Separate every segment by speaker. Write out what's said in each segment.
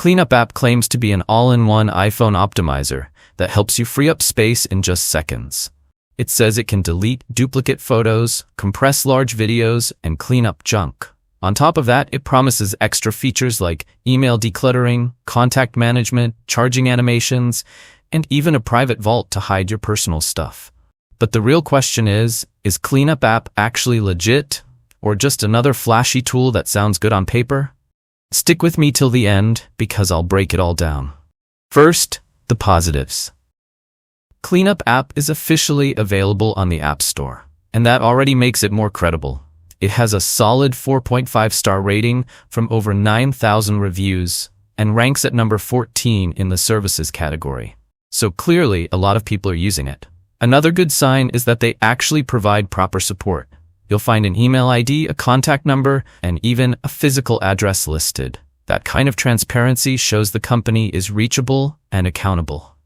Speaker 1: Cleanup app claims to be an all-in-one iPhone optimizer that helps you free up space in just seconds. It says it can delete duplicate photos, compress large videos, and clean up junk. On top of that, it promises extra features like email decluttering, contact management, charging animations, and even a private vault to hide your personal stuff. But the real question is Cleanup app actually legit, or just another flashy tool that sounds good on paper? Stick with me till the end, because I'll break it all down. First, the positives. Cleanup app is officially available on the App Store, and that already makes it more credible. It has a solid 4.5-star rating from over 9,000 reviews and ranks at number 14 in the services category. So clearly, a lot of people are using it. Another good sign is that they actually provide proper support. You'll find an email ID, a contact number, and even a physical address listed. That kind of transparency shows the company is reachable and accountable.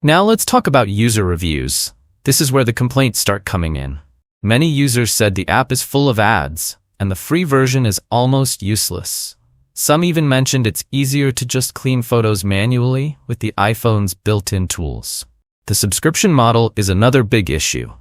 Speaker 1: Now let's talk about user reviews. This is where the complaints start coming in. Many users said the app is full of ads, and the free version is almost useless. Some even mentioned it's easier to just clean photos manually with the iPhone's built-in tools. The subscription model is another big issue.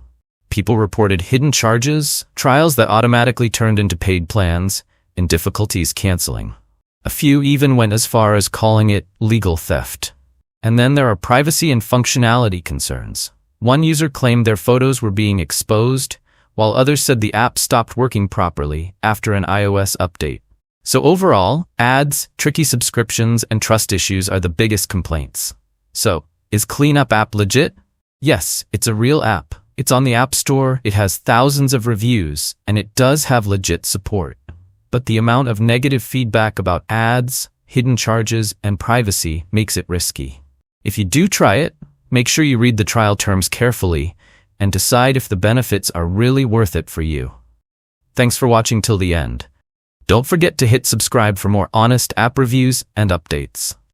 Speaker 1: People reported hidden charges, trials that automatically turned into paid plans, and difficulties canceling. A few even went as far as calling it legal theft. And then there are privacy and functionality concerns. One user claimed their photos were being exposed, while others said the app stopped working properly after an iOS update. So overall, ads, tricky subscriptions, and trust issues are the biggest complaints. So, is Cleanup app legit? Yes, it's a real app. It's on the App Store, it has thousands of reviews, and it does have legit support. But the amount of negative feedback about ads, hidden charges, and privacy makes it risky. If you do try it, make sure you read the trial terms carefully and decide if the benefits are really worth it for you. Thanks for watching till the end. Don't forget to hit subscribe for more honest app reviews and updates.